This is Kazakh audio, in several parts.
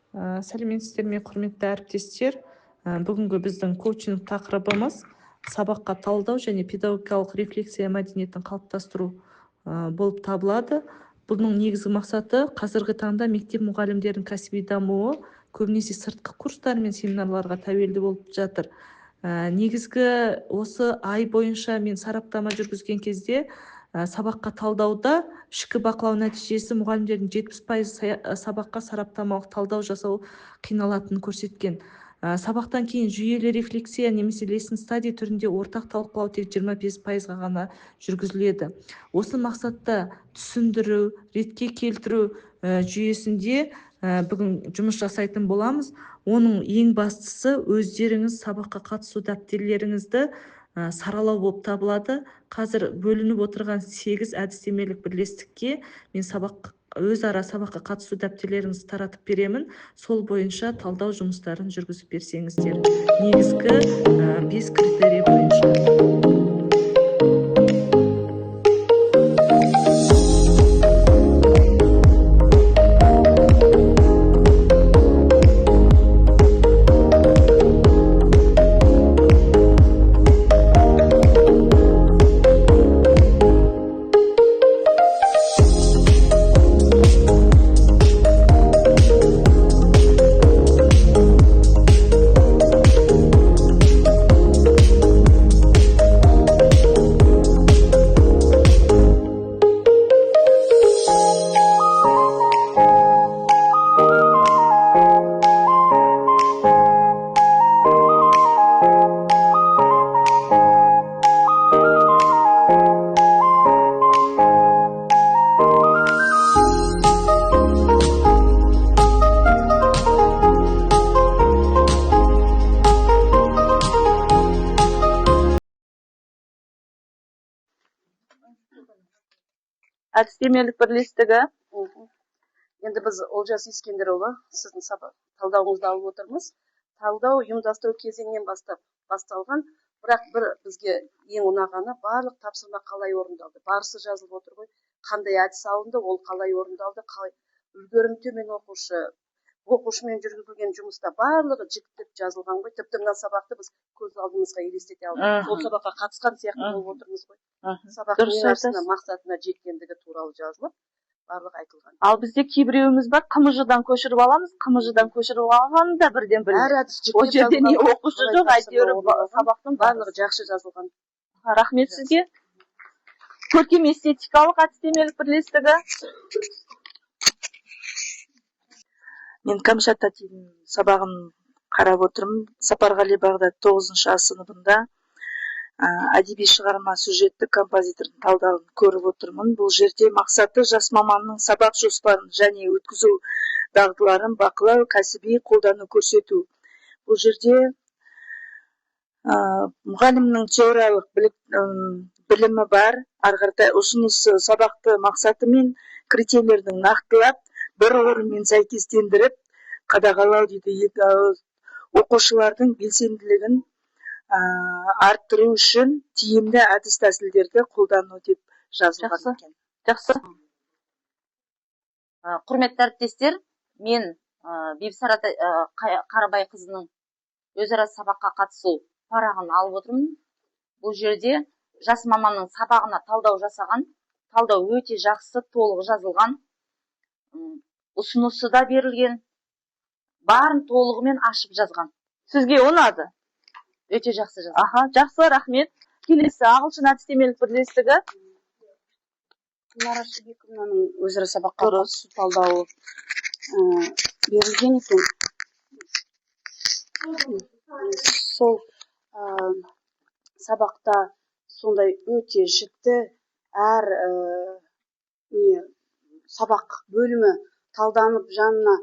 Сәлеметсіздер ме, құрметті әріптестер. Бүгінгі біздің коучинг тақырыбымыз сабаққа талдау және педагогикалық рефлексия мәдениетін қалыптастыру болып табылады. Бұның негізгі мақсаты қазіргі таңда мектеп мұғалімдерінің кәсіби дамуы көбінесе сыртқы курстар мен семинарларға тәуелді болып жатыр. Негізгі осы ай бойынша мен сараптама жүргізген кезде сабаққа талдауда ішкі бақылау нәтижесі мұғалімдердің 70% сабаққа сараптамалық талдау жасау қиналатынын көрсеткен. Сабақтан кейін жүйелі рефлексия немесе lesson study түрінде ортақ талқылау тек 25%-ға ғана жүргізіледі. Осы мақсатта түсіндіру, ретке келтіру жүйесінде бүгін жұмыс жасайтын боламыз. Оның ең бастысы өздеріңіз сабаққа қатысу дәптерлеріңізді саралау болып табылады. Қазір бөлініп отырған 8 әдістемелік бірлестікке мен өзара сабаққа қатысу дәптерлеріңізді таратып беремін. Сол бойынша талдау жұмыстарын жүргізіп берсеңіздер. Негізгі 5 критерий бойынша. Әдістемелік бірлестігі. Енді біз Олжас Ескендірұлы сіздің талдауыңызды алып отырмыз. Талдау ұйымдастыру кезеңінен басталған, бірақ бізге ең ұнағаны барлық тапсырма қалай орындалды. Барысы жазылып отыр ғой. Қандай әдіс алынды, ол қалай орындалды, қалай үлгерім төмен оқушымен жүргізілген жұмыста барлығы жіктеп жазылған ғой. Тіпті мына сабақты біз көз алдымызға елестете алдық. Сол сабаққа қатысқан сияқты болып отырмыз ғой. Сабақтың мақсатына жеткендігі туралы жазылып, барлығы айтылған. Ал бізде кейбіреуіміз бар, КМЖ-дан көшіріп аламыз, КМЖ-дан көшіріп алғаны да бірден білді. Әр әдіс жіктеп жазылған. О жерде не оқушы жоқ, әйтеуір сабақтың барлығы жақсы жазылған. Рахмет сізге. Көркем эстетикалық әдістемелік бірлестігі. Мен Камшат Татидің сабағын қарап отырмын. Сапарғали Бағдат 9-шы сыныбында әдеби шығарма сюжетті композитордың талдауын көріп отырмын. Бұл жерде мақсаты жас маманның сабақ жоспарын және өткізу дағдыларын бақылау, кәсіби қолдану көрсету. Бұл жерде мұғалімнің теориялық білімі бар, арғарда ұсынысы сабақты мақсаты мен критерийлердің нақтылап, бір орынмен сәйкестендіріп, қадағалау дейді. Оқушылардың белсенділігін арттыру үшін тиімді әдіс тәсілдерді қолдану деп жазылған екен. Жақсы. Құрметті әріптестер, мен Бибісара Қарабайқызының өзара сабаққа қатысу парағын алып отырмын. Бұл жерде жас маманның сабағына талдау жасаған, талдау өте жақсы, толық жазылған, ұсынысы да берілген, барын толығымен ашып жазған. Сізге ұнады? Өте жақсы жазған. Жақсы, рахмет. Келесі ағылшын әдістемелік бірлестігі. Динара Шыбекованың өзара сабаққа қатысу талдауы берілген екен. Сол сабақта сондай өте жіті әр сабақ бөлімі талданып, жанына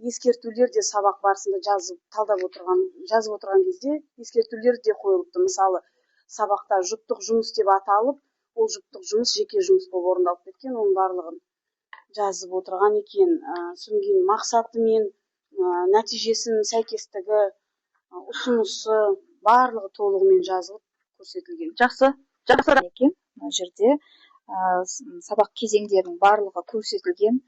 ескертулер де сабақ барысында жазып отырған кезде ескертулер де қойылыпты. Мысалы, сабақта жұптық жұмыс деп аталып, ол жұптық жұмыс жеке жұмыс болып орындалып кеткен, оның барлығын жазып отырған екен. Содан кейін мақсаты мен нәтижесінің сәйкестігі, ұсынысы барлығы толығымен жазылып көрсетілген. Жақсы екен. Мына жерде сабақ кезеңдерінің барлығы көрсетілген.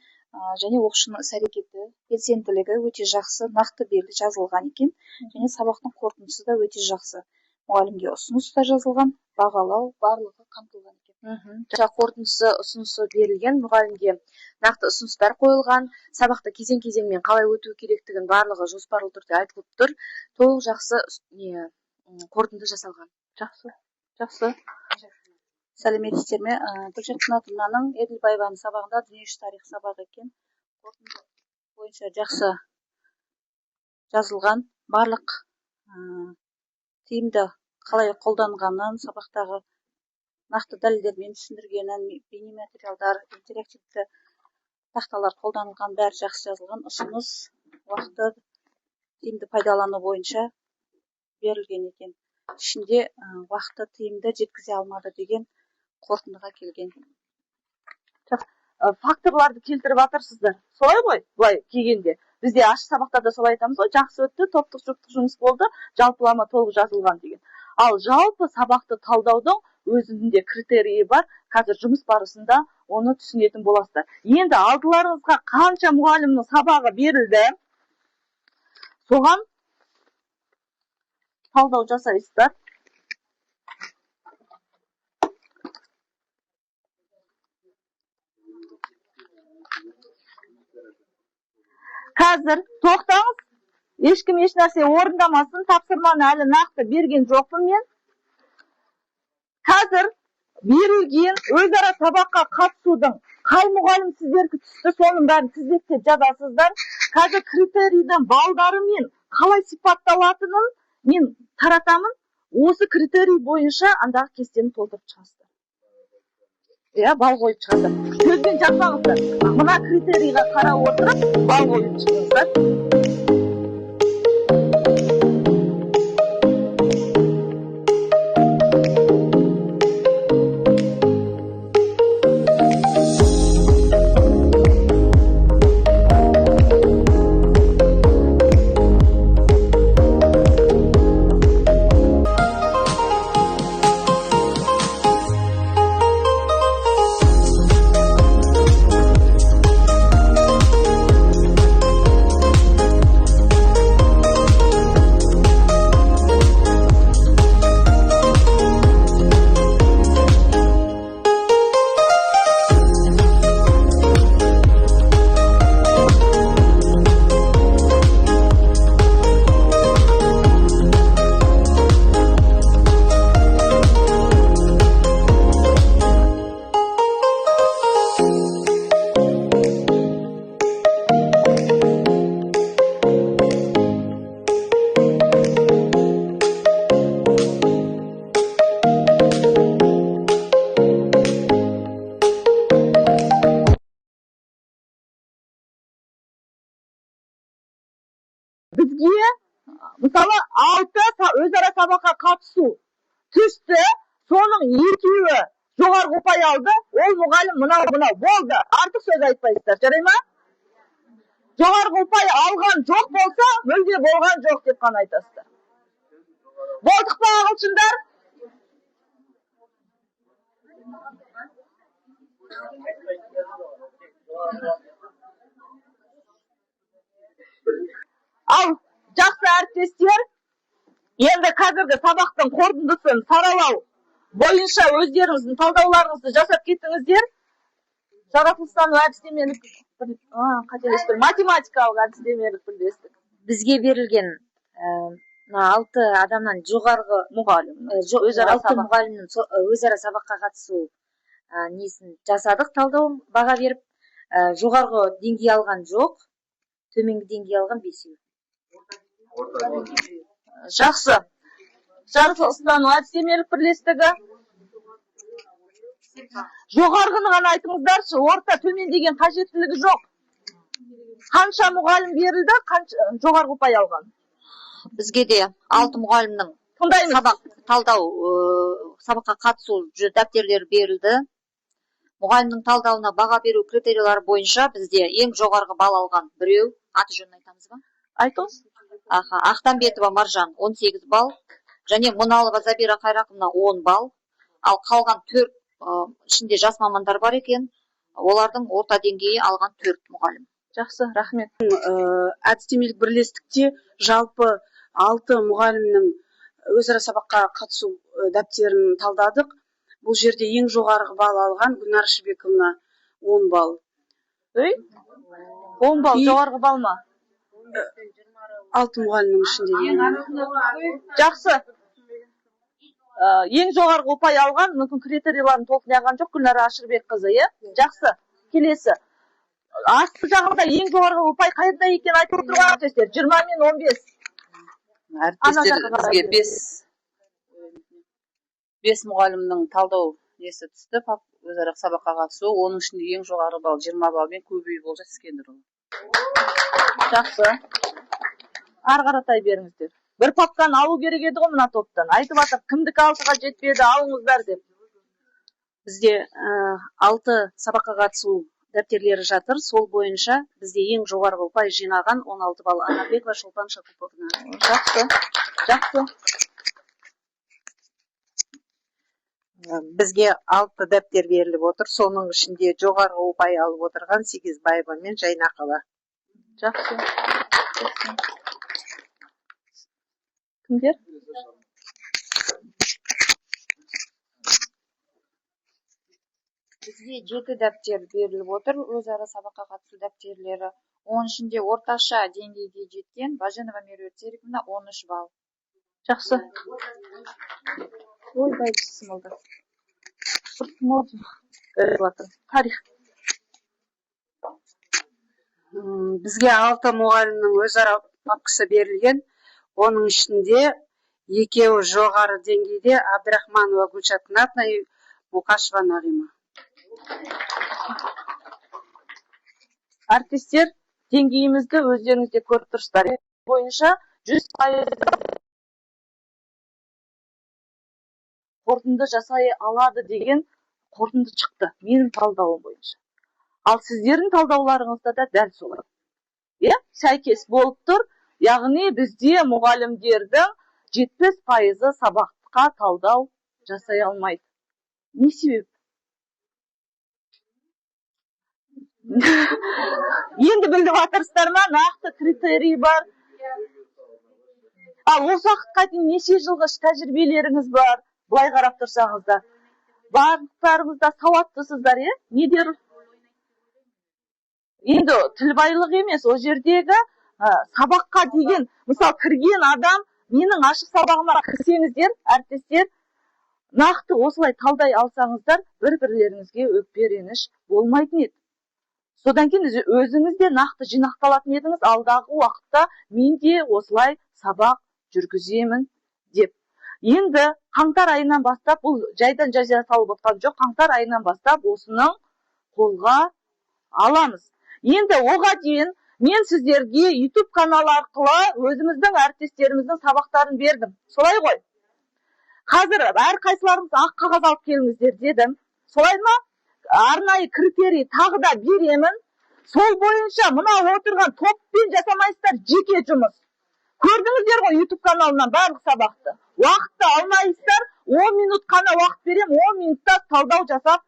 және оқушының іс әрекеті белсенділігі өте жақсы, нақты белгі жазылған екен, және сабақтың қорытындысы да өте жақсы. Мұғалімге ұсыныс та жазылған, бағалау барлығы қамтылған екен. Қорытындысы, ұсынысы берілген, мұғалімге нақты ұсыныстар қойылған, сабақты кезең-кезеңмен қалай өту керектігін барлығы жоспарлы түрде айтылып тұр. Толық жақсы қорытынды жасалған. Жақсы. Сәлеметсіздер ме? Гүлжан Атымнаның Еділбаеваның сабағында дүниежүзі тарих сабағы екен. Қорытынды бойынша жақсы жазылған, барлық тиімді қалай қолданғанын, сабақтағы нақты дәлелдермен түсіндіргенін, бейнематериалдар, интерактивті тақталар қолданылған, бәрі жақсы жазылған. Ұсыныс уақытты тиімді пайдалану бойынша берілген екен. Ішінде уақытты тиімді жеткізе алмады деген қорытындыға келген. Факторларды келтіріп жатырсыздар. Солай ғой, былай келгенде. Бізде ашық сабақтарда солай айтамыз ғой, жақсы өтті, топтық жұптық жұмыс болды, жалпылама толық жазылған деген. Ал жалпы сабақты талдаудың өзінде критерийі бар. Қазір жұмыс барысында оны түсінетін боласыздар. Енді алдыларыңызға қанша мұғалімнің сабағы берілді, соған талдау жасайсыздар. Қазір тоқтаңыз, ешкім еш нәрсе орындамасын, тапсырманы әлі нақты берген жоқпын мен. Қазір берілген өзара сабаққа қатысудың қай мұғалім сіздерге түсті, соның бәрін тізбектеп жазасыздар. Қазір критерийдің балдары мен қалай сипатталатынын мен таратамын. Осы критерий бойынша андағы кестені толтырып шығасыздар. Бал қойып шығасыздар. Сөзбен жазбаңыздар. Мына критерийға қарап отырып, бал қойып шығасыздар. Бізге мысалы 6 өзара сабаққа қатысу түсті, соның 2-і жоғарғы ұпай алды, ол мұғалім мынау болды. Артық сөз айтпайсыздар, жарай ма? Жоғарғы ұпай алған жоқ болса, мүлде болған жоқ деп қана айтасыздар. Болдық па ағылшындар? Ал жақсы әріптестер, енді қазіргі сабақтың қорытындысын саралау бойынша өздеріңіздің талдауларыңызды жасап кеттіңіздер. Жаратылыстану әдістемелік математикалық әдістемелік бірлестік. Бізге берілген 6 адамнан жоғарғы мұғалім, мұғалімнің өзара сабаққа қатысу несін жасадық, талдау баға беріп, жоғарғы деңгей алған жоқ, төменгі деңгей алған 5. Жақсы. Жаратылыстану әдістемелік бірлестігі. Жоғарғыны ғана айтыңыздаршы, орта төмен деген қажеттілігі жоқ. Қанша мұғалім берілді, жоғарғы ұпай алған? Бізге де 6 мұғалімнің сабақ талдау, сабаққа қатысу дәптерлері берілді. Мұғалімнің талдауына баға беру критериялары бойынша бізде ең жоғарғы бал алған біреу, аты жөнін айтамыз ба? Айтыңыз. Ақтамбетова Маржан 18 бал, және Мұналова Забира Қайрақовна 10 бал, ал қалған 4 ішінде жас мамандар бар екен. олардың орта деңгейі алған 4 мұғалім. Жақсы, рахмет. Әдістемелік бірлестікте жалпы 6 мұғалімнің өзара сабаққа қатысу дәптерін талдадық. Бұл жерде ең жоғарғы балл алған Гүлнар Шыбековна 10 балл. 10 балл жоғарғы балл ма? 6 мұғалімнің ішінде. Жақсы. Ең жоғарғы ұпай алған, мүмкін критерийларын толықлаған жоқ, Гүлнара Ашырбекқызы, иә? Жақсы. Келесі. Асты жағында ең жоғарғы ұпай қайда екен айтып отырған әріптестер? 20 мен 15. Әріптестер, бізге 5 мұғалімнің талдау несі түсті, өзара сабаққа қатысу. Оның ішінде ең жоғары балл 20 баллмен көбейіп Олжас Искендірұлы. Жақсы. Ары қаратай беріңіздер. Бір папканы алу керек еді ғой мына топтан. Айтып жатыр, кімдікі 6-ға жетпеді, алыңыздар деп. Бізде 6 сабаққа қатысу дәптерлері жатыр. Сол бойынша бізде ең жоғарғы ұпай жинаған 16 балл Анарбекова Шолпан Шакуповна. Жақсы. Жақсы. Бізге 6 дәптер беріліп отыр. Соның ішінде жоғарғы ұпай алып отырған Сегізбаева мен Жайнақова. Жақсы. Кімдер? Бізге 7 дәптер беріліп отыр, өзара сабаққа қатысу дәптерлері. Оның ішінде орташа деңгейге жеткен Баженова Меруерт Сериковна 13 балл. Жақсы. Ой, байсымылды. Тарих. Бізге 6 мұғалімнің өзара папкасы берілген. Оның ішінде екеуі жоғары деңгейде Абдрахманова Гүлшат Кнатна и Мұқашева Нағима. Әріптестер, деңгейімізді өздеріңізде көріп тұрсыздар. Бойынша 100% қорытынды жасай алады деген қорытынды шықты менің талдауым бойынша. Ал сіздердің талдауларыңызда да дәл солай. Сәйкес болып тұр. Яғни бізде мұғалімдердің 70% сабаққа талдау жасай алмайды. Не себеп? Енді білдіп жатырсыздар ма? Нақты критерий бар. Ал осы уақытқа дейін неше жылғы тәжірибелеріңіз бар? Былай қарап тұрсаңыздар. Барлықтарыңыз да сауаттысыздар, не дер? Енді тіл байлығы емес, о жердегі сабаққа деген, мысалы кірген адам, менің ашық сабағыма кірсеңіздер, әріптестер, нақты осылай талдай алсаңыздар, бір-бірлеріңізге өкпе реніш болмайтын еді. Содан кейін өзіңіз де нақты жинақталатын едіңіз, алдағы уақытта мен де осылай сабақ жүргіземін деп. Енді қаңтар айынан бастап, бұл жайдан жаза салып отқан жоқ, қаңтар айынан бастап осының қолға аламыз. Енді оға дейін мен сіздерге YouTube канал арқылы өзіміздің әріптестеріміздің сабақтарын бердім. Солай ғой. Қазір әрқайсыларыңыз ақ қағаз алып келіңіздер дедім. Солай ма? Арнайы критерий тағы да беремін. Сол бойынша мына отырған топпен жасамайсыздар, жеке жұмыс. Көрдіңіздер ғой YouTube каналынан барлық сабақты. Уақытты алмайсыздар, 10 минут қана уақыт берем, 10 минутта талдау жасап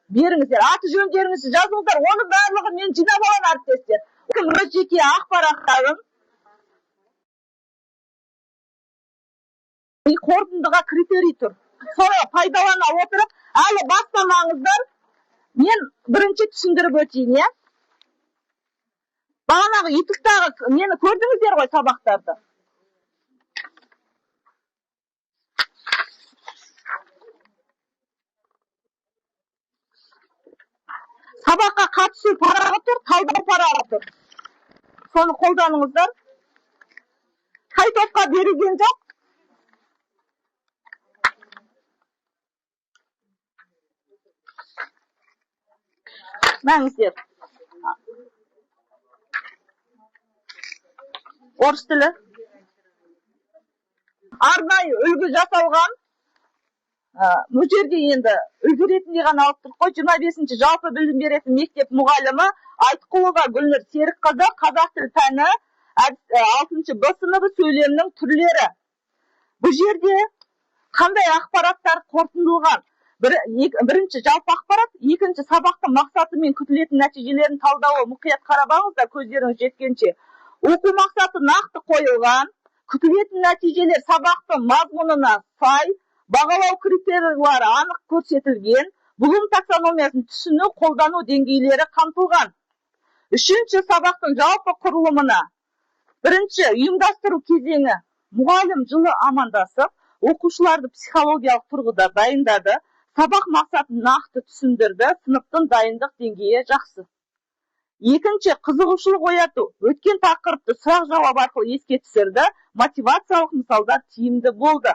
беріңіздер. Аты жөндеріңізді жазыңыздар, оны барлығын мен жинап алам әріптестер. Өз жеке ақпараттарын қорытындыға критерий тұр. Соны пайдалана отырып, әлі бастамаңыздар. Мен бірінші түсіндіріп өтейін, Бағанағы YouTube-тағы мені көрдіңіздер ғой сабақтарды. Сабаққа қатысу парағы тұр, талдау парағы тұр. Соны қолданыңыздар. Қай топқа берілген жоқ? Мәңіздер. Орыс тілі. Арнайы үлгі жасалған. Бұл жерде енді үлгі ретінде ғана алып тұрық қой. 25-ші жалпы білім беретін мектеп мұғалімі Айтқұлова Гүлнұр Серікқызы, қазақ тілі пәні 6-шы Б сыныбы сөйлемнің түрлері. Бұл жерде қандай ақпараттар қорытындылған? бірінші жалпы ақпарат, екінші сабақтың мақсаты мен күтілетін нәтижелерін талдауы мұқият қарабаңыздар көздеріңіз жеткенше. Оқу мақсаты нақты қойылған, күтілетін нәтижелер сабақтың мазмұнына сай, бағалау критериялары анық көрсетілген, Блум таксономиясын түсіну, қолдану деңгейлері қамтылған. Үшінші сабақтың жалпы құрылымына. Бірінші ұйымдастыру кезеңі. Мұғалім жылы амандасып, оқушыларды психологиялық тұрғыда дайындады, сабақ мақсатын нақты түсіндірді, сыныптың дайындық деңгейі жақсы. Екінші, қызығушылық ояту. Өткен тақырыпты сұрақ жауап арқылы еске түсірді, мотивациялық мысалдар тиімді болды.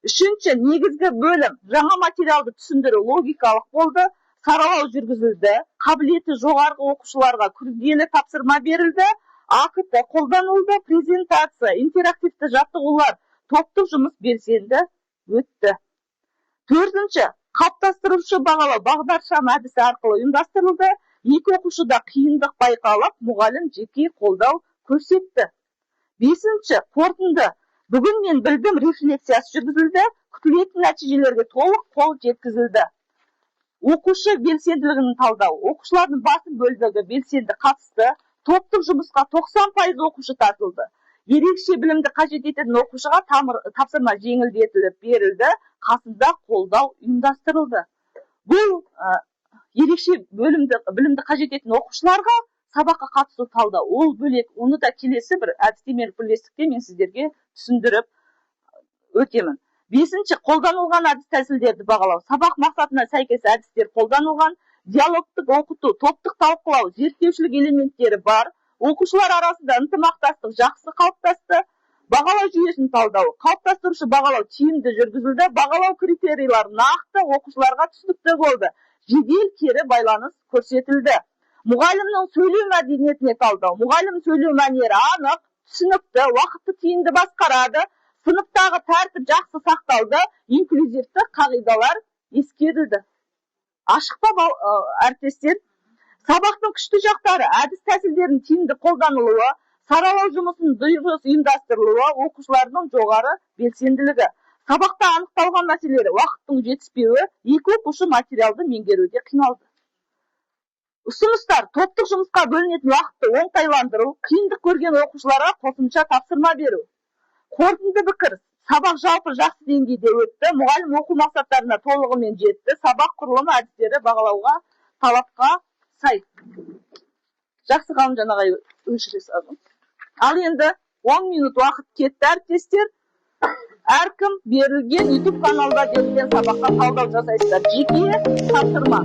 Үшінші, негізгі бөлім. Жаңа материалды түсіндіру логикалық болды, саралау жүргізілді, қабілеті жоғарғы оқушыларға күрделі тапсырма берілді, АКТ қолданылды, презентация, интерактивті жаттығулар, топтық жұмыс белсенді өтті. Төртінші, қалыптастырушы бағалау бағдаршам әдісі арқылы ұйымдастырылды, екі оқушыда қиындық байқалып, мұғалім жеке қолдау көрсетті. Бесінші, қорытынды. Бүгін мен білдім рефлексиясы жүргізілді, күтілетін нәтижелерге толық қол жеткізілді. Оқушы белсенділігін талдау. Оқушылардың басым бөлігі белсенді қатысты, топтық жұмысқа 90% оқушы тартылды. Ерекше білімді қажет ететін оқушыға тапсырма жеңілдетіліп берілді, қасында қолдау ұйымдастырылды. Бұл ерекше білімді қажет ететін оқушыларға сабаққа қатысу талдау. Ол бөлек, оны да келесі бір әдістемелік бірлестікте мен сіздерге түсіндіріп өтемін. Бесінші, қолданылған әдіс тәсілдерді бағалау. Сабақ мақсатына сәйкес әдістер қолданылған, диалогтық оқыту, топтық талқылау, зерттеушілік элементтері бар. Оқушылар арасында ынтымақтастық жақсы қалыптасты. Бағалау жүйесін талдау. Қалыптастырушы бағалау тиімді жүргізілді. Бағалау критериялары нақты, оқушыларға түсінікті болды. Жедел кері байланыс көрсетілді. Мұғалімнің сөйлеу мәдениетіне талдау. Мұғалім сөйлеу мәнері анық, түсінікті, уақытты тиімді басқарады. Сыныптағы тәртіп жақсы сақталды. Инклюзивті қағидалар ескерілді. Ашық па әріптестер? Сабақтың күшті жақтары, әдіс тәсілдерін тиімді қолданылуы, саралау жұмысын дұрыс ұйымдастырылуы, оқушылардың жоғары белсенділігі. Сабақта анықталған мәселелері, уақыттың жетіспеуі, екі оқушы материалды меңгеруде қиналды. Ұсыныстар, топтық жұмысқа бөлінетін уақытты оңтайландыру, қиындық көрген оқушыларға қосымша тапсырма беру. Қорытынды пікір. Сабақ жалпы жақсы деңгейде өтті, мұғалім оқу мақсаттарына толығымен жетті, сабақ құрылымы әдістері бағалауға, талапқа сай. Жақсы Ғалымжан ағай өшіре салды. Ал енді 10 минут уақыт кетті әріптестер. Әркім берілген YouTube каналда берілген сабаққа талдау жасайсыздар. Жеке тапсырма.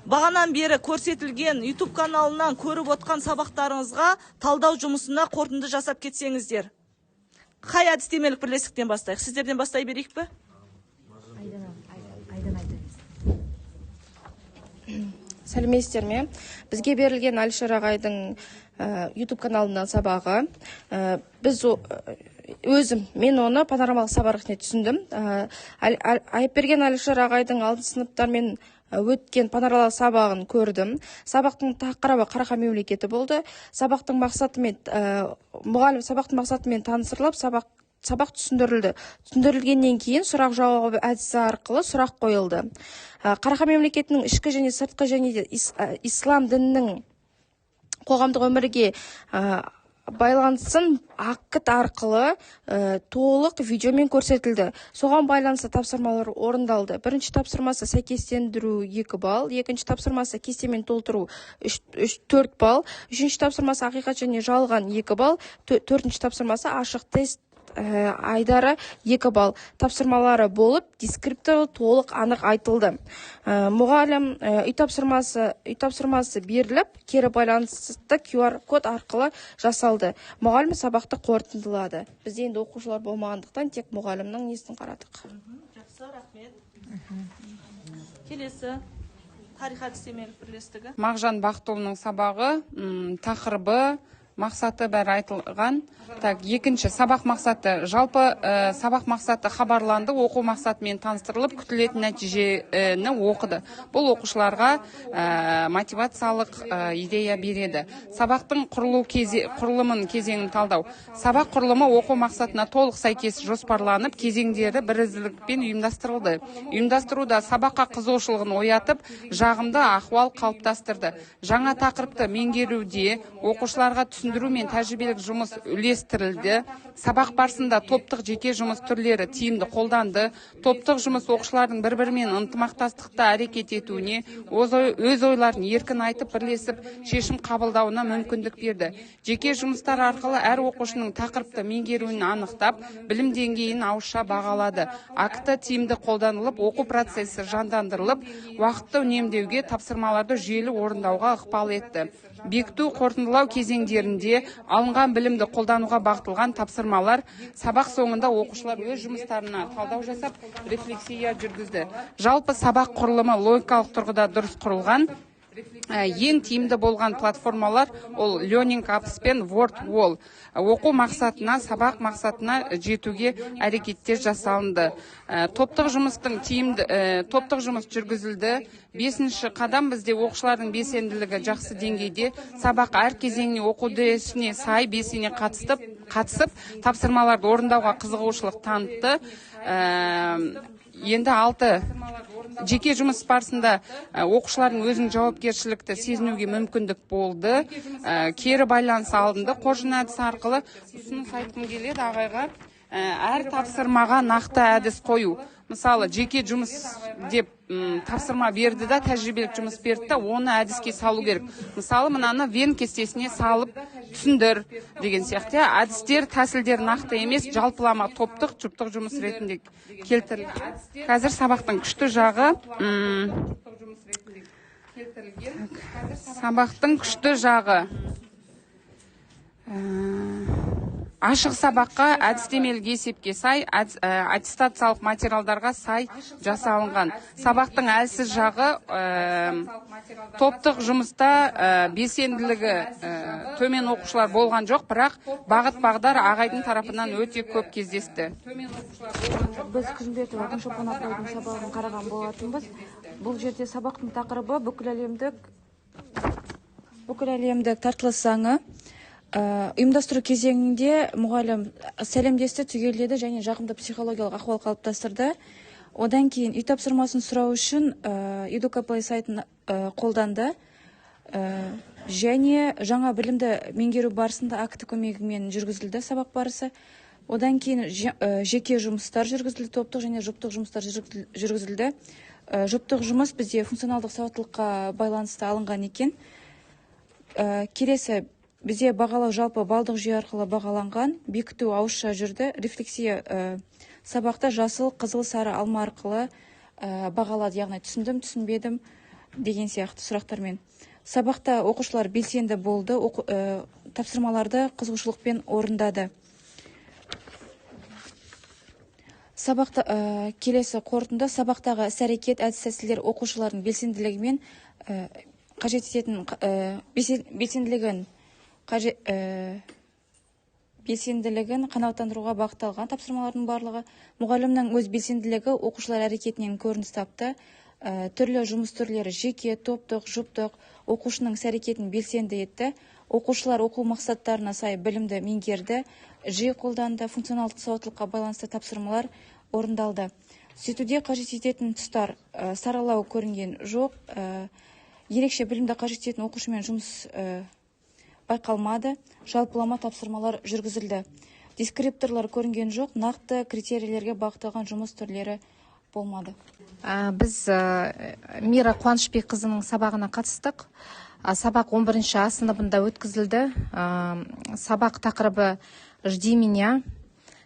Бағанан бері көрсетілген YouTube каналынан көріп отқан сабақтарыңызға талдау жұмысына қорытынды жасап кетсеңіздер. Қай әдістемелік бірлестіктен бастайық? Сіздерден бастай берейік пе? Сәлеметсіздер ме? Бізге берілген Әлішер ағайдың YouTube каналынан сабағы. Мен оны панорамалық сабақ ретінде түсіндім. Айыпберген Әлішер ағайдың 6 сыныптармен өткен панорамалық сабағын көрдім. Сабақтың тақырыбы Қарақа мемлекеті болды. Мұғалім сабақтың мақсатымен таныстырылып, сабақ түсіндірілді. Түсіндірілгеннен кейін сұрақ жауап әдісі арқылы сұрақ қойылды. Қарақа мемлекетінің ішкі және сыртқы және ислам дінінің қоғамдық өмірге байланысын АКТ арқылы толық видеомен көрсетілді. Соған байланысты тапсырмалар орындалды. Бірінші тапсырмасы сәйкестендіру 2 балл, екінші тапсырмасы кестемен толтыру 4 балл, үшінші тапсырмасы ақиқат және жалған 2 балл, төртінші тапсырмасы ашық тест Айдары 2 балл тапсырмалары болып, дескрипторы толық анық айтылды. Мұғалім үй тапсырмасы беріліп, кері байланысты QR код арқылы жасалды. Мұғалім сабақты қорытындылады. Бізде енді оқушылар болмағандықтан тек мұғалімнің несін қарадық. Жақсы, рахмет. Келесі тарих әдістемелік бірлестігі. Мағжан Бақтұлының сабағы, тақырыбы, мақсаты бәрі айтылған. Так, екінші сабақ мақсаты. Жалпы сабақ мақсаты хабарланды, оқу мақсатымен таныстырылып, күтілетін нәтижені оқыды. Бұл оқушыларға мотивациялық идея береді. Сабақтың құрылымын кезеңін талдау. Сабақ құрылымы оқу мақсатына толық сәйкес жоспарланып, кезеңдері бірізділікпен ұйымдастырылды. Ұйымдастыруда сабаққа қызығушылығын оятып, жағымды ахуал қалыптастырды. Жаңа тақырыпты меңгеруде оқушыларға түсіндіру мен тәжірибелік жұмыс үлестірілді. Сабақ барысында топтық жеке жұмыс түрлері тиімді қолданды. Топтық жұмыс оқушылардың бір-бірімен ынтымақтастықта әрекет етуіне, өз ойларын еркін айтып, бірлесіп, шешім қабылдауына мүмкіндік берді. Жеке жұмыстар арқылы әр оқушының тақырыпты меңгеруін анықтап, білім деңгейін ауызша бағалады. Акты тиімді қолданылып, оқу процесі жандандырылып, уақытты үнемдеуге, тапсырмаларды жүйелі орындауға ықпал етті. Бекіту қорытындылау кезеңдерінде алынған білімді қолдануға бағытталған тапсырмалар, сабақ соңында оқушылар өз жұмыстарына талдау жасап, рефлексия жүргізді. Жалпы сабақ құрылымы логикалық тұрғыда дұрыс құрылған. Ең тиімді болған платформалар ол Learning Apps пен WordWall. Оқу мақсатына, сабақ мақсатына жетуге әрекеттер жасалынды. Топтық жұмыс жүргізілді. 5-ші қадам бізде оқушылардың белсенділігі жақсы деңгейде. Сабақ әр кезеңіне оқу үдерісіне сай белсене қатысып, тапсырмаларды орындауға қызығушылық танытты. Енді 6. Жеке жұмыс барысында оқушылардың өзінің жауапкершілікті сезінуге мүмкіндік болды. Кері байланыс алынды. Қоржын әдісі арқылы ұсыныс айтқым келеді ағайға. Әр тапсырмаға нақты әдіс қою. Мысалы, жеке жұмыс деп тапсырма берді да, тәжірибелік жұмыс берді да, оны әдіске салу керек. Мысалы, мынаны Вен кестесіне салып түсіндір деген сияқты. Әдістер, тәсілдер нақты емес, жалпылама топтық, жұптық жұмыс ретінде келтірілген. Қазір сабақтың күшті жағы, ашық сабаққа әдістемелік есепке сай, аттестациялық материалдарға сай жасалынған. Сабақтың әлсіз жағы топтық жұмыста белсенділігі төмен оқушылар болған жоқ, бірақ бағыт-бағдар ағайдың тарапынан өте көп кездесті. Біз Күзімбетова Күншолпан апайдың сабағын қараған болатынбыз. Бұл жерде сабақтың тақырыбы бүкіл әлемдік тартылыс заңы. Ұйымдастыру кезеңінде мұғалім сәлемдесті, түгелдеді және жағымды психологиялық ахуал қалыптастырды. Одан кейін үй тапсырмасын сұрау үшін EduCaplay сайтын қолданды және жаңа білімді меңгеру барысында акті көмегімен жүргізілді сабақ барысы. Одан кейін жеке жұмыстар жүргізілді, топтық және жұптық жұмыстар жүргізілді. Жұптық жұмыс бізде функционалдық сауаттылыққа байланысты алынған екен. Келесі бізде бағалау жалпы балдық жүйе арқылы бағаланған, бекіту ауызша жүрді, рефлексия сабақта жасыл, қызыл, сары, алма арқылы бағалады, яғни түсіндім, түсінбедім деген сияқты сұрақтармен. Сабақта оқушылар белсенді болды, тапсырмаларды қызығушылықпен орындады. Сабақта келесі қорытынды, сабақтағы іс-әрекет, әдіс-тәсілдер оқушылардың белсенділігімен қажет ететін белсенділігін қанағаттандыруға бағытталған тапсырмалардың барлығы. Мұғалімнің өз белсенділігі оқушылар әрекетінен көрініс тапты. Түрлі жұмыс түрлері жеке, топтық, жұптық оқушының іс-әрекетін белсенді етті. Оқушылар оқу мақсаттарына сай білімді меңгерді, жиі қолданды, функционалдық сауаттылыққа байланысты тапсырмалар орындалды. Сөйтуде қажет ететін тұстар саралау көрінген жоқ. Ерекше білімді қажет ететін оқушымен жұмыс байқалмады, жалпылама тапсырмалар жүргізілді. Дескрипторлар көрінген жоқ, нақты критерийлерге бағытталған жұмыс түрлері болмады. Біз Мира Қуанышбекқызының сабағына қатыстық. Сабақ 11-ші сыныбында өткізілді. Сабақ тақырыбы «Жди меня».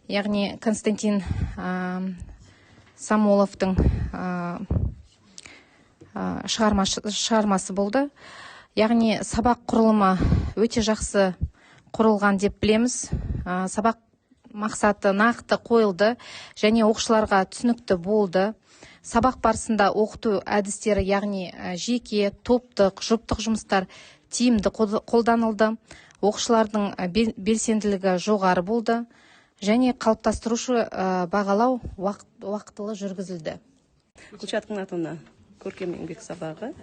яғни Константин Самоловтың шығармасы болды. Яғни сабақ құрылымы өте жақсы құрылған деп білеміз. Сабақ мақсаты нақты қойылды және оқушыларға түсінікті болды. Сабақ барысында оқыту әдістері, яғни жеке, топтық, жұптық жұмыстар тиімді қолданылды. Оқушылардың белсенділігі жоғары болды және қалыптастырушы бағалау уақытылы жүргізілді. Гүлшаттың атына көркем еңбек сабағы.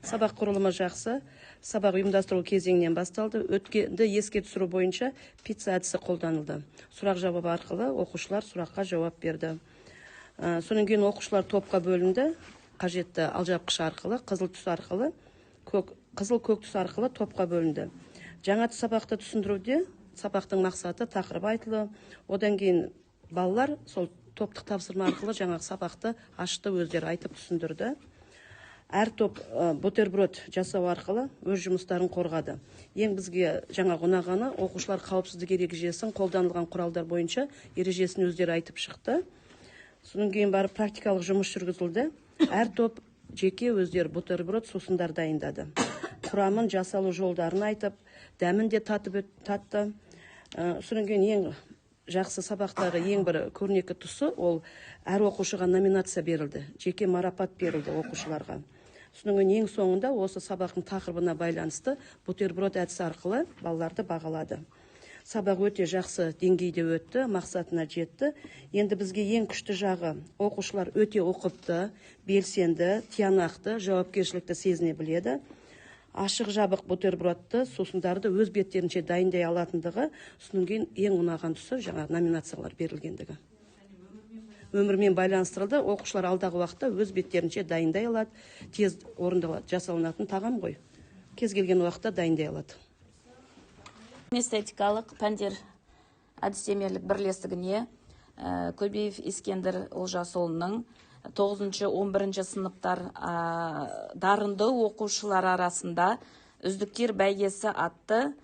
Сабақ құрылымы жақсы. Сабақ ұйымдастыру кезеңінен басталды. Өткенді еске түсіру бойынша пицца әдісі қолданылды. Сұрақ жауап арқылы оқушылар сұраққа жауап берді. Содан кейін оқушылар топқа бөлінді. Қажетті алжапқыш арқылы, қызыл түс арқылы, қызыл көк түс арқылы топқа бөлінді. Жаңа сабақты түсіндіруде сабақтың мақсаты, тақырып айтылды. Одан кейін балалар сол топтық тапсырма арқылы жаңағы сабақты ашты, өздері айтып түсіндірді. Әр топ бутерброд жасау арқылы өз жұмыстарын қорғады. Ең бізге жаңа ұнағаны оқушылар қауіпсіздік ережесін қолданылған құралдар бойынша ережесін өздері айтып шықты. Содан кейін барып практикалық жұмыс жүргізілді. Әр топ жеке өздері бутерброд сусындар дайындады. Құрамын, жасалу жолдарын айтып, дәмін де татты. Содан кейін ең жақсы сабақтағы ең бір көрнекі тұсы ол әр оқушыға номинация берілді. Жеке марапат берілді оқушыларға. Содан кейін ең соңында осы сабақтың тақырыбына байланысты бутерброд әдісі арқылы балаларды бағалады. Сабақ өте жақсы деңгейде өтті, мақсатына жетті. Енді бізге ең күшті жағы оқушылар өте оқыпты, белсенді, тиянақты, жауапкершілікті сезіне біледі. Ашық жабық бутербродты, сусындарды өз беттерінше дайындай алатындығы, содан кейін ең ұнаған тұсы жаңа номинациялар берілгендігі. Өмірмен байланыстырылды, оқушылар алдағы уақытта өз беттерінше дайындай алады, тез орындалады, жасалынатын тағам ғой. Кез келген уақытта дайындай алады. Эстетикалық пәндер әдістемелік бірлестігіне Көбеев Искендір Олжасұлының 9-11 сыныптар дарынды оқушылар арасында үздіктер бәйгесі атты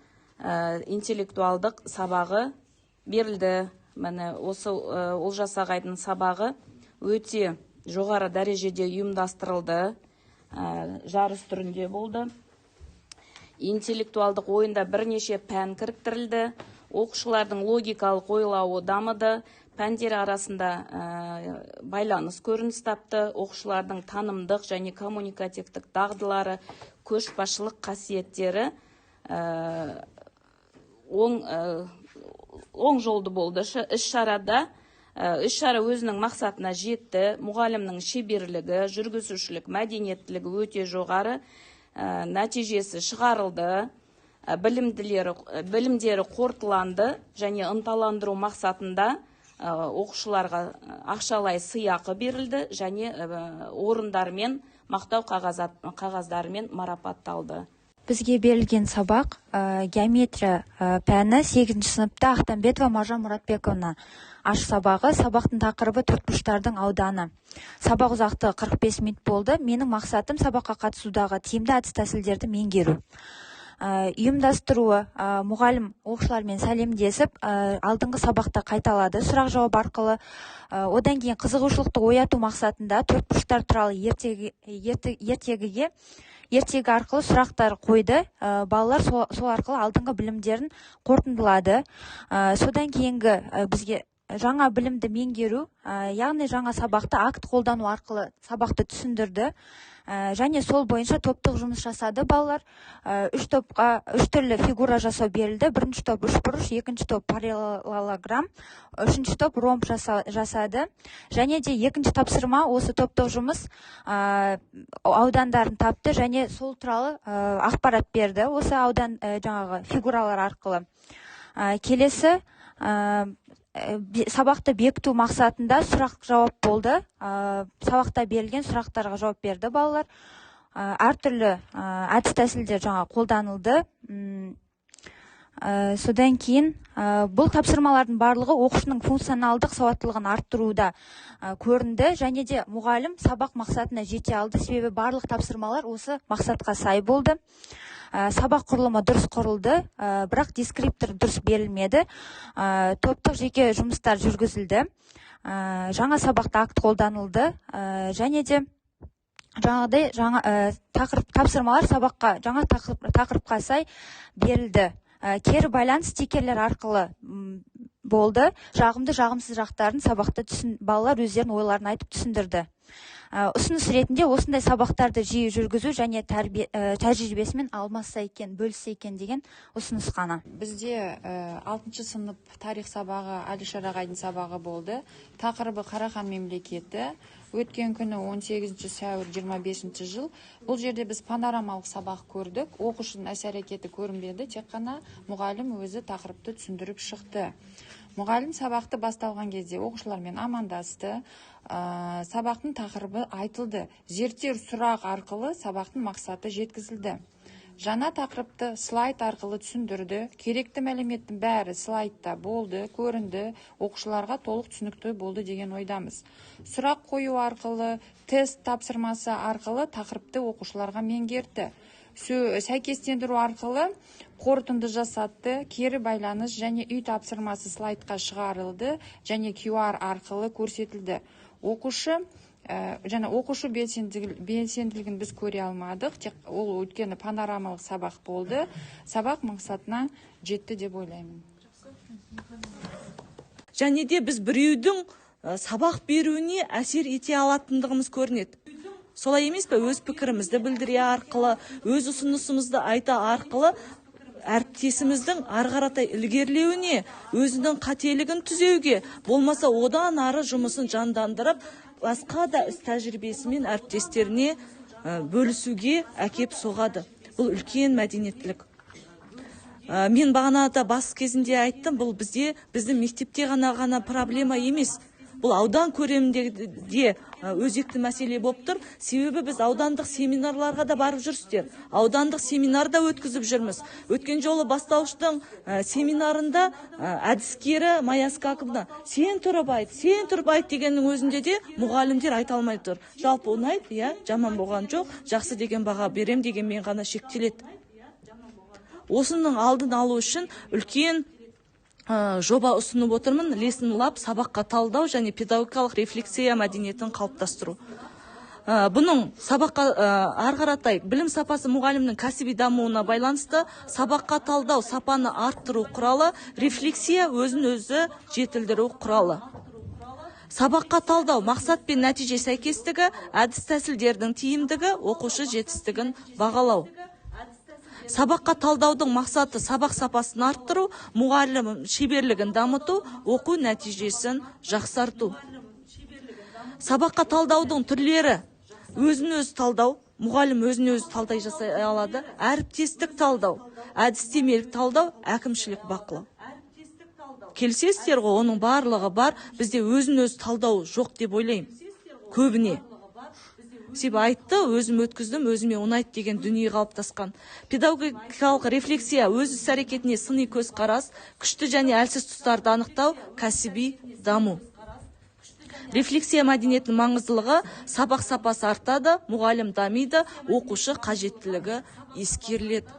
интеллектуалдық сабағы берілді. Міне осы Олжас ағайдың сабағы өте жоғары дәрежеде ұйымдастырылды, жарыс түрінде болды. Интеллектуалдық ойында бірнеше пән кіріктірілді, оқушылардың логикалық ойлауы дамыды, пәндер арасында байланыс көрініс тапты, оқушылардың танымдық және коммуникативтік дағдылары, көшбасшылық қасиеттері оң жолды болды. Іс-шара өзінің мақсатына жетті, мұғалімнің шеберлігі, жүргізушілік мәдениеттілігі өте жоғары, нәтижесі шығарылды, білімдері қорытыланды және ынталандыру мақсатында оқушыларға ақшалай сыйақы берілді және орындармен, мақтау қағаздарымен марапатталды. Бізге берілген сабақ геометрия пәні 8 сыныпта Ақтамбетова Маржан Мұратбековна. Аш сабағы, сабақтың тақырыбы төртбұрыштардың ауданы. Сабақ ұзақтығы 45 минут болды. Менің мақсатым сабаққа қатысудағы тиімді әдіс тәсілдерді меңгеру. Ұйымдастыруы, мұғалім оқушылармен сәлемдесіп, алдыңғы сабақта қайталады сұрақ жауап арқылы. Одан кейін қызығушылықты ояту мақсатында төртбұрыштар туралы ертегі арқылы сұрақтар қойды. Балалар сол арқылы алдыңғы білімдерін қорытындылады. Содан кейінгі бізге жаңа білімді меңгеру, яғни жаңа сабақты акт қолдану арқылы сабақты түсіндірді. Және сол бойынша топтық жұмыс жасады балалар. Үш түрлі фигура жасау берілді. Бірінші топ үшбұрыш, екінші топ параллелограмм, үшінші топ ромб жасады. Және де екінші тапсырма осы топтық жұмыс аудандарын тапты және сол туралы ақпарат берді. Осы аудан жаңағы фигуралар арқылы. Келесі сабақты бекіту мақсатында сұрақ жауап болды. Сабақта берілген сұрақтарға жауап берді балалар. Әртүрлі әдіс тәсілдер жаңа қолданылды. Содан кейін бұл тапсырмалардың барлығы оқушының функционалдық сауаттылығын арттыруда көрінді, және де мұғалім сабақ мақсатына жете алды, себебі барлық тапсырмалар осы мақсатқа сай болды. Сабақ құрылымы дұрыс құрылды, бірақ дескриптор дұрыс берілмеді. Топтық жеке жұмыстар жүргізілді. Жаңа сабақта акт қолданылды, және де жаңағыдай тапсырмалар сабаққа жаңа тақырыпқа сай берілді. Кері байланыс стикерлер арқылы болды. Жағымды, жағымсыз жақтарын сабақта балалар өздерінің ойларын айтып түсіндірді. Ұсыныс ретінде осындай сабақтарды жиі жүргізу және тәжірибесімен алмасса екен, бөліссе екен деген ұсыныс қана. Бізде 6 сынып тарих сабағы, Әлишер ағайдың сабағы болды. Тақырыбы Қарахан мемлекеті. Өткен күні 18 сәуір 25 жыл. Бұл жерде біз панорамалық сабақ көрдік. Оқушының әс-әрекеті көрінбеді, тек қана мұғалім өзі тақырыпты түсіндіріп шықты. Мұғалім сабақты басталған кезде оқушылармен амандасты. Сабақтың тақырыбы айтылды. Зерттеу сұрақ арқылы сабақтың мақсаты жеткізілді. Жаңа тақырыпты слайд арқылы түсіндірді. Керекті мәліметтің бәрі слайдта болды, көрінді. Оқушыларға толық түсінікті болды деген ойдамыз. Сұрақ қою арқылы, тест тапсырмасы арқылы тақырыпты оқушыларға меңгертті. Сәйкестендіру арқылы қорытынды жасатты. Кері байланыс және үй тапсырмасы слайдқа шығарылды және QR арқылы көрсетілді. Оқушы белсенділігін біз көре алмадық, ол өткені панорамалық сабақ болды. Сабақ мақсатына жетті деп ойлаймын. Және де біз біреудің сабақ беруіне әсер ете алатындығымыз көрінеді. Солай емес пе? Өз пікірімізді білдіре арқылы, өз ұсынысымызды айта арқылы әріптесіміздің арғаратай ілгерлеуіне, өзінің қателігін түзеуге, болмаса одан ары жұмысын жандандырып, басқа да іс тәжірибесімен әріптестеріне бөлісуге әкеп соғады. Бұл үлкен мәдениеттілік. Мен бағанада бас кезінде айттым, бұл біздің мектепте ғана проблема емес. Бұл аудан көлемінде де өзекті мәселе болып тұр. Себебі біз аудандық семинарларға да барып жүрсіздер. Аудандық семинарда өткізіп жүрміз. Өткен жолы бастауыштың семинарында әдіскері Майя Скаковна сен тұрып айт дегеннің өзінде де мұғалімдер айта алмай тұр. Жалпы ұнайды, жаман болған жоқ, жақсы деген баға берем деген мен ғана шектеледі. Осының алдын алу үшін үлкен жоба ұсынып отырмын. Lesson Lab сабаққа талдау және педагогикалық рефлексия мәдениетін қалыптастыру. Бұның сабаққа арғаратай білім сапасы мұғалімнің кәсіби дамуына байланысты сабаққа талдау сапаны арттыру құралы, рефлексия өзін өзі жетілдіру құралы. Сабаққа талдау мақсат пен нәтиже сәйкестігі, әдіс тәсілдердің тиімдігі, оқушы жетістігін бағалау. Сабаққа талдаудың мақсаты сабақ сапасын арттыру, мұғалім шеберлігін дамыту, оқу нәтижесін жақсарту. Сабаққа талдаудың түрлері: өзін-өзі талдау, мұғалім өзін-өзі талдай жасай алады, әріптестік талдау, әдістемелік талдау, әкімшілік бақылау. Келісесіздер ғой, оның барлығы бар. Бізде өзін-өзі талдау жоқ деп ойлаймын. Көбіне. Себебі айтты, өзім өткіздім, өзіме ұнайды деген дүние қалыптасқан. Педагогикалық рефлексия өз іс-әрекетіне сыни көзқарас, күшті және әлсіз тұстарды анықтау, кәсіби даму. Рефлексия мәдениетінің маңыздылығы: сабақ сапасы артады, мұғалім дамиды, оқушы қажеттілігі ескеріледі.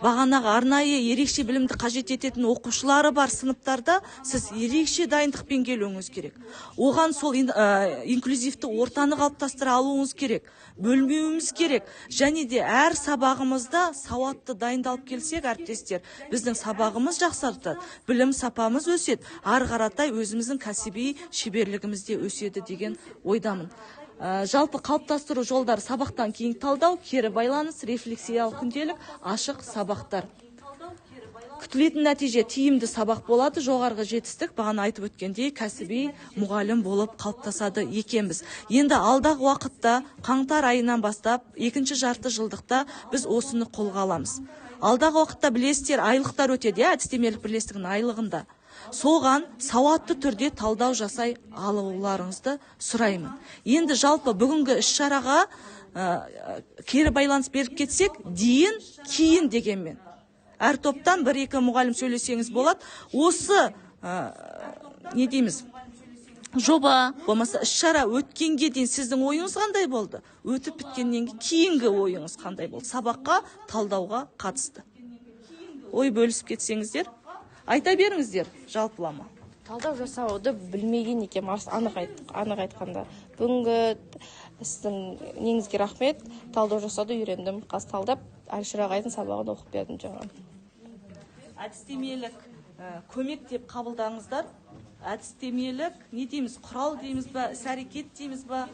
Бағанағы арнайы ерекше білімді қажет ететін оқушылары бар сыныптарда сіз ерекше дайындықпен келуіңіз керек. Оған сол инклюзивті ортаны қалыптастыра алуыңыз керек. Бөлмеуіміз керек. Және де әр сабағымызда сауатты дайындалып келсек, әріптестер, біздің сабағымыз жақсартады, білім сапамыз өседі, арғаратай өзіміздің кәсіби шеберлігімізде өседі деген ойдамын. Жалпы қалыптастыру жолдары: сабақтан кейін талдау, кері байланыс, рефлексиялық күнделік, ашық сабақтар. Күтілетін нәтиже: тиімді сабақ болады, жоғарғы жетістік, бағана айтып өткендей, кәсіби мұғалім болып қалыптасады екенбіз. Енді алдағы уақытта қаңтар айынан бастап, екінші жарты жылдықта біз осыны қолға аламыз. Алдағы уақытта білесіздер, айлықтар өтеді, әдістемелік бірлестігінің айлығында. Соған сауатты түрде талдау жасай алуларыңызды сұраймын. Енді жалпы бүгінгі іс-шараға кері байланыс беріп кетсек, кейін дегенмен. әр топтан 1-2 мұғалім сөйлесеңіз болады. Осы не дейміз, жоба болмаса іс-шара өткенге дейін сіздің ойыңыз қандай болды? Өтіп біткеннен кейінгі ойыңыз қандай болды? Сабаққа, талдауға қатысты. Ой бөлісіп кетсеңіздер, айта беріңіздер жалпылама. Талдау жасауды білмеген екен, анық айтқанда. Бүгінгі сіздің неңізге рахмет. Талдау жасауды үйрендім. Қаз талдап, Әлішер ағайдың сабағын оқып бердім жаңа. Әдістемелік көмек деп қабылдаңыздар. Әдістемелік не дейміз, құрал дейміз ба, іс-әрекет дейміз ба?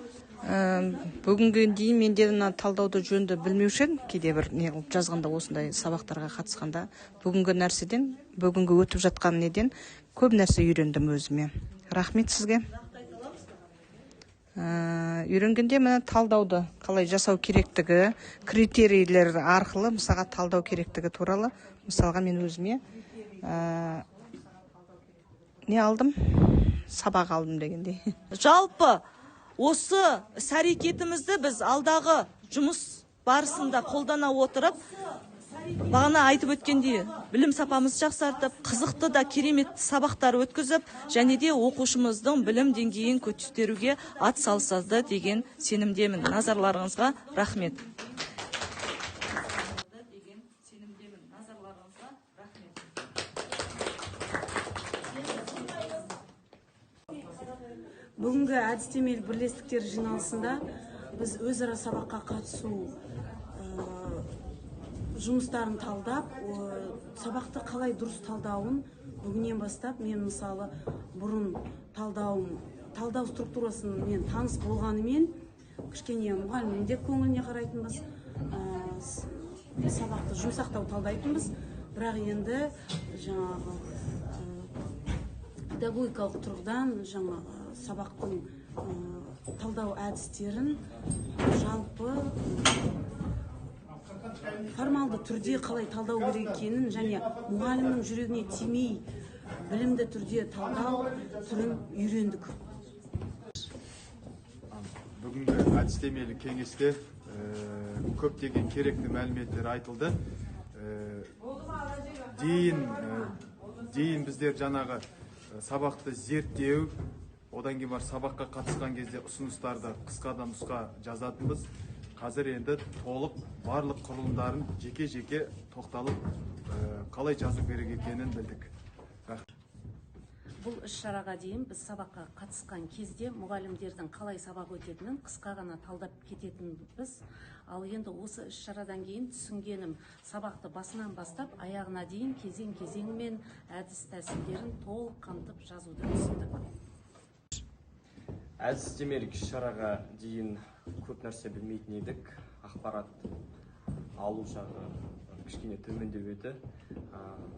Бүгінгі дейін менде талдауды жөнді білмеушен, кейде бір не қылып жазғанда осындай сабақтарға қатысқанда, бүгінгі нәрседен, бүгінгі өтіп жатқан неден көп нәрсе үйрендім өзіме. Рахмет сізге. Үйренгенде міне талдауды қалай жасау керектігі, критерийлер арқылы мысалға талдау керектігі туралы, мысалға мен өзіме не алдым? Сабақ алдым дегендей. Жалпы осы іс-әрекетімізді біз алдағы жұмыс барысында қолдана отырып, бағана айтып өткендей білім сапамыз жақсартып, қызықты да керемет сабақтар өткізіп, және де оқушымыздың білім деңгейін көтеруге ат салысады деген сенімдемін. Назарларыңызға рахмет. Бүгінгі әдістемелік бірлестіктер жиналысында біз өзара сабаққа қатысу жұмыстарын талдап, сабақты қалай дұрыс талдауын бүгіннен бастап мен мысалы бұрын талдау структурасын мен таныс болғанымен кішкене мұғалімнің көңіліне қарайтынбыз, сабақты жұмсақтау талдайтынбыз, бірақ енді жаңағы педагогикалық тұрғыдан жаңағы сабақтың талдау әдістерін жалпы формалды түрде қалай талдау керек екенін және мұғалімнің жүрегіне тимей білімді түрде талдау түрін үйрендік. Бүгінгі әдістемелік кеңесте көптеген керекті мәліметтер айтылды. Дейін біздер жаңағы сабақты зерттеу, одан кейін бар сабаққа қатысқан кезде ұсыныстарды қысқадан нұсқа жазатынбыз. Қазір енді толық барлық құрылымдарын жеке-жеке тоқталып, қалай жазу керек екенін білдік. Бұл іс-шараға дейін біз сабаққа қатысқан кезде мұғалімдердің қалай сабақ өтетінін қысқа ғана талдап кететінбіз. Ал енді осы іс-шарадан кейін түсінгенім, сабақты басынан бастап аяғына дейін кезең-кезеңмен әдіс тәсілдерін толық қамтып жазуды түсіндік. Әдістемелік іс-шараға дейін көп нәрсе білмейтін едік. Ақпарат алу жағы кішкене төмендеу еді.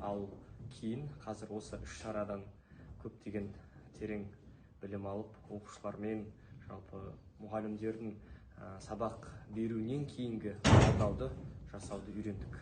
Ал кейін қазір осы іс-шарадан көптеген терең білім алып, оқушылармен, жалпы мұғалімдердің сабақ беруінен кейінгі талдауды жасауды үйрендік.